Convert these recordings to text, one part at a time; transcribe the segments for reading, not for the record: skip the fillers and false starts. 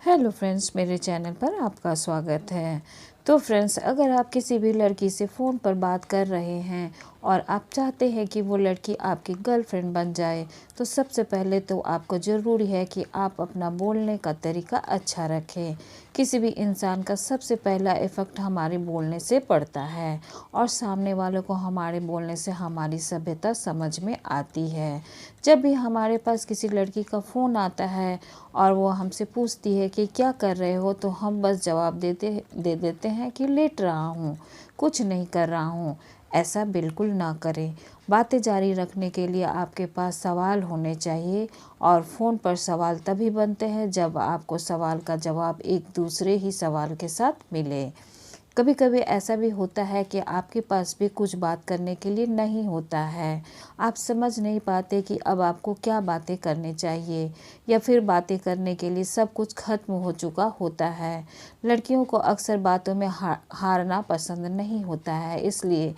Hello friends, मेरे channel पर आपका स्वागत है। तो फ्रेंड्स, अगर आप किसी भी लड़की से फ़ोन पर बात कर रहे हैं और आप चाहते हैं कि वो लड़की आपकी गर्लफ्रेंड बन जाए, तो सबसे पहले तो आपको ज़रूरी है कि आप अपना बोलने का तरीका अच्छा रखें। किसी भी इंसान का सबसे पहला इफ़ेक्ट हमारे बोलने से पड़ता है और सामने वालों को हमारे बोलने से हमारी सभ्यता समझ में आती है। जब भी हमारे पास किसी लड़की का फ़ोन आता है और वो हमसे पूछती है कि क्या कर रहे हो, तो हम बस जवाब दे देते हैं कि लेट रहा हूँ, कुछ नहीं कर रहा हूँ। ऐसा बिल्कुल ना करें। बातें जारी रखने के लिए आपके पास सवाल होने चाहिए और फ़ोन पर सवाल तभी बनते हैं जब आपको सवाल का जवाब एक दूसरे ही सवाल के साथ मिले। कभी कभी ऐसा भी होता है कि आपके पास भी कुछ बात करने के लिए नहीं होता है। आप समझ नहीं पाते कि अब आपको क्या बातें करनी चाहिए, या फिर बातें करने के लिए सब कुछ खत्म हो चुका होता है। लड़कियों को अक्सर बातों में हारना पसंद नहीं होता है, इसलिए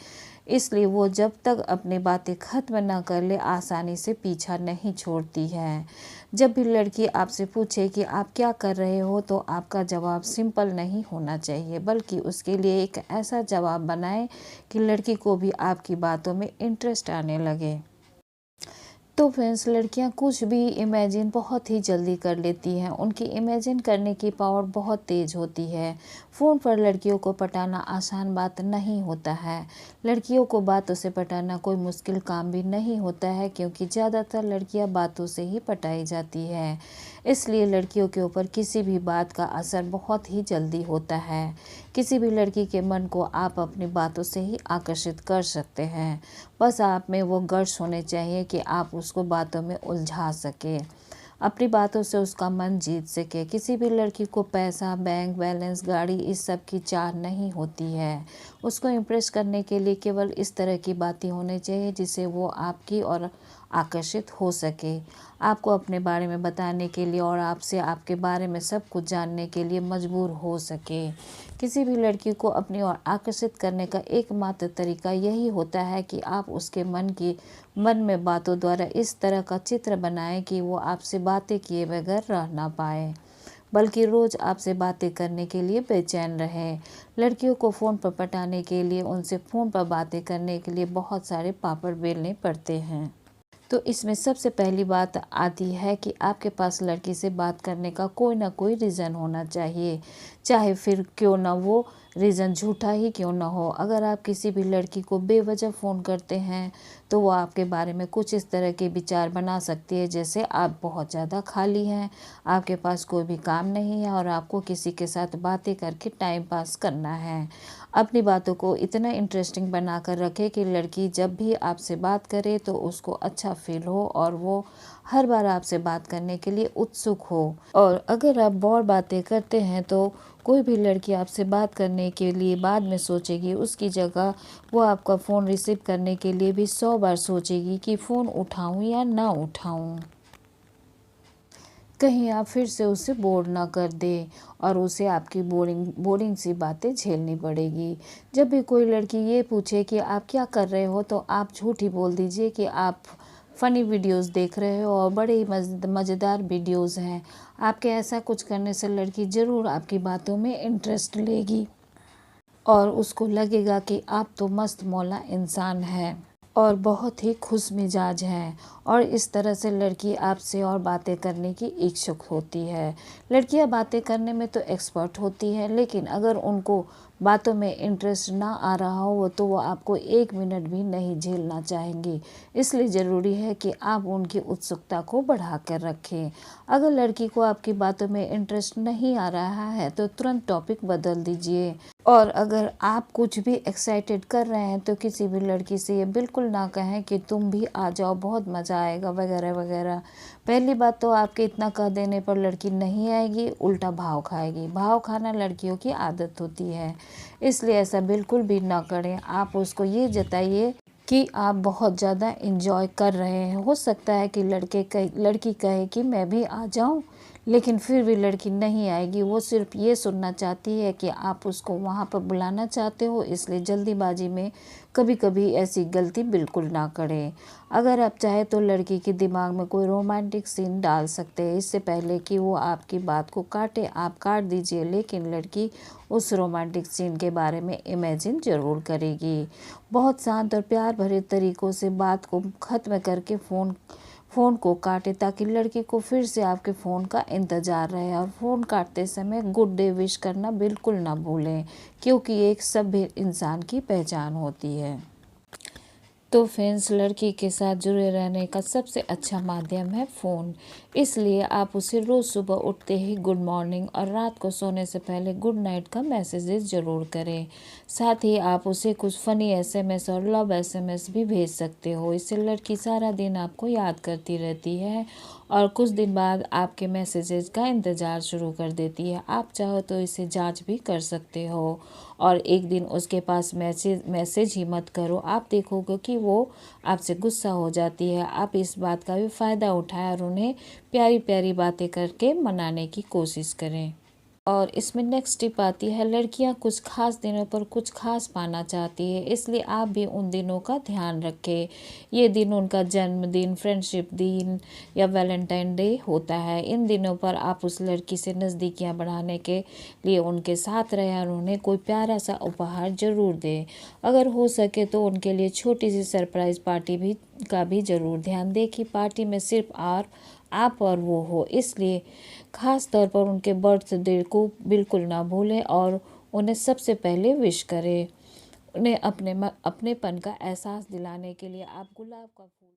इसलिए वो जब तक अपनी बातें ख़त्म ना कर ले आसानी से पीछा नहीं छोड़ती है। जब भी लड़की आपसे पूछे कि आप क्या कर रहे हो, तो आपका जवाब सिंपल नहीं होना चाहिए, बल्कि उसके लिए एक ऐसा जवाब बनाएं कि लड़की को भी आपकी बातों में इंटरेस्ट आने लगे। तो फ्रेंड्स, लड़कियां कुछ भी इमेजिन बहुत ही जल्दी कर लेती हैं। उनकी इमेजिन करने की पावर बहुत तेज़ होती है। फ़ोन पर लड़कियों को पटाना आसान बात नहीं होता है। लड़कियों को बातों से पटाना कोई मुश्किल काम भी नहीं होता है, क्योंकि ज़्यादातर लड़कियां बातों से ही पटाई जाती है। इसलिए लड़कियों के ऊपर किसी भी बात का असर बहुत ही जल्दी होता है। किसी भी लड़की के मन को आप अपनी बातों से ही आकर्षित कर सकते हैं। बस आप में वो गट्स होने चाहिए कि आप उसको बातों में उलझा सके, अपनी बातों से उसका मन जीत सके। किसी भी लड़की को पैसा, बैंक बैलेंस, गाड़ी, इस सब की चाह नहीं होती है। उसको इम्प्रेस करने के लिए केवल इस तरह की बातें होनी चाहिए जिससे वो आपकी और आकर्षित हो सके, आपको अपने बारे में बताने के लिए और आपसे आपके बारे में सब कुछ जानने के लिए मजबूर हो सके। किसी भी लड़की को अपनी ओर आकर्षित करने का एकमात्र तरीका यही होता है कि आप उसके मन में बातों द्वारा इस तरह का चित्र बनाएं कि वो आपसे बातें किए बगैर रह ना पाए, बल्कि रोज़ आपसे बातें करने के लिए बेचैन रहे। लड़कियों को फ़ोन पर पटाने के लिए उनसे फ़ोन पर बातें करने के लिए बहुत सारे पापड़ बेलने पड़ते हैं। तो इसमें सबसे पहली बात आती है कि आपके पास लड़की से बात करने का कोई ना कोई रीज़न होना चाहिए, चाहे फिर क्यों ना वो रीज़न झूठा ही क्यों ना हो। अगर आप किसी भी लड़की को बेवजह फ़ोन करते हैं, तो वो आपके बारे में कुछ इस तरह के विचार बना सकती है, जैसे आप बहुत ज़्यादा खाली हैं, आपके पास कोई भी काम नहीं है और आपको किसी के साथ बातें करके टाइम पास करना है। अपनी बातों को इतना इंटरेस्टिंग बनाकर रखें कि लड़की जब भी आपसे बात करे तो उसको अच्छा फील हो और वो हर बार आपसे बात करने के लिए उत्सुक हो। और अगर आप बहुत बातें करते हैं तो कोई भी लड़की आपसे बात करने के लिए बाद में सोचेगी, उसकी जगह वो आपका फ़ोन रिसीव करने के लिए भी 100 बार सोचेगी कि फ़ोन उठाऊं या ना उठाऊं, कहीं आप फिर से उसे बोर ना कर दें और उसे आपकी बोरिंग सी बातें झेलनी पड़ेगी। जब भी कोई लड़की ये पूछे कि आप क्या कर रहे हो, तो आप झूठ ही बोल दीजिए कि आप फ़नी वीडियोस देख रहे हो और बड़े ही मज़ेदार वीडियोस हैं। आपके ऐसा कुछ करने से लड़की ज़रूर आपकी बातों में इंटरेस्ट लेगी और उसको लगेगा कि आप तो मस्त मौला इंसान हैं और बहुत ही खुश मिजाज हैं, और इस तरह से लड़की आपसे और बातें करने की इच्छुक होती है। लड़कियां बातें करने में तो एक्सपर्ट होती हैं, लेकिन अगर उनको बातों में इंटरेस्ट ना आ रहा हो तो वो आपको 1 मिनट भी नहीं झेलना चाहेंगी। इसलिए ज़रूरी है कि आप उनकी उत्सुकता को बढ़ा कर रखें। अगर लड़की को आपकी बातों में इंटरेस्ट नहीं आ रहा है तो तुरंत टॉपिक बदल दीजिए, और अगर आप कुछ भी एक्साइटेड कर रहे हैं तो किसी भी लड़की से ये बिल्कुल ना कहें कि तुम भी आ जाओ, बहुत मज़ा आएगा वगैरह वगैरह। पहली बात तो आपके इतना कह देने पर लड़की नहीं आएगी, उल्टा भाव खाएगी। भाव खाना लड़कियों की आदत होती है, इसलिए ऐसा बिल्कुल भी ना करें। आप उसको ये जताइए कि आप बहुत ज़्यादा इंजॉय कर रहे हैं। हो सकता है कि लड़की कहे कि मैं भी आ जाऊं, लेकिन फिर भी लड़की नहीं आएगी। वो सिर्फ ये सुनना चाहती है कि आप उसको वहाँ पर बुलाना चाहते हो, इसलिए जल्दीबाजी में कभी कभी ऐसी गलती बिल्कुल ना करें। अगर आप चाहे तो लड़की के दिमाग में कोई रोमांटिक सीन डाल सकते हैं। इससे पहले कि वो आपकी बात को काटे, आप काट दीजिए, लेकिन लड़की उस रोमांटिक सीन के बारे में इमेजिन ज़रूर करेगी। बहुत शांत और प्यार भरे तरीक़ों से बात को ख़त्म करके फ़ोन को काटें, ताकि लड़की को फिर से आपके फ़ोन का इंतज़ार रहे। और फ़ोन काटते समय गुड डे विश करना बिल्कुल ना भूलें, क्योंकि ये एक सभ्य इंसान की पहचान होती है। तो फ्रेंड्स, लड़की के साथ जुड़े रहने का सबसे अच्छा माध्यम है फ़ोन। इसलिए आप उसे रोज़ सुबह उठते ही गुड मॉर्निंग और रात को सोने से पहले गुड नाइट का मैसेजेस ज़रूर करें। साथ ही आप उसे कुछ फ़नी एसएमएस और लव एसएमएस भी भेज सकते हो। इससे लड़की सारा दिन आपको याद करती रहती है और कुछ दिन बाद आपके मैसेजेस का इंतज़ार शुरू कर देती है। आप चाहो तो इसे जांच भी कर सकते हो और एक दिन उसके पास मैसेज ही मत करो। आप देखोगे कि वो आपसे गुस्सा हो जाती है। आप इस बात का भी फ़ायदा उठाएं और उन्हें प्यारी प्यारी बातें करके मनाने की कोशिश करें। और इसमें नेक्स्ट टिप आती है, लड़कियां कुछ खास दिनों पर कुछ खास पाना चाहती है, इसलिए आप भी उन दिनों का ध्यान रखें। ये दिन उनका जन्मदिन, फ्रेंडशिप दिन या वैलेंटाइन डे होता है। इन दिनों पर आप उस लड़की से नज़दीकियां बढ़ाने के लिए उनके साथ रहें और उन्हें कोई प्यारा सा उपहार ज़रूर दें। अगर हो सके तो उनके लिए छोटी सी सरप्राइज़ पार्टी का भी ज़रूर ध्यान दें कि पार्टी में सिर्फ आप और वो हो। इसलिए ख़ास तौर पर उनके बर्थडे को बिल्कुल ना भूलें और उन्हें सबसे पहले विश करें। उन्हें अपनेपन का एहसास दिलाने के लिए आप गुलाब का फूल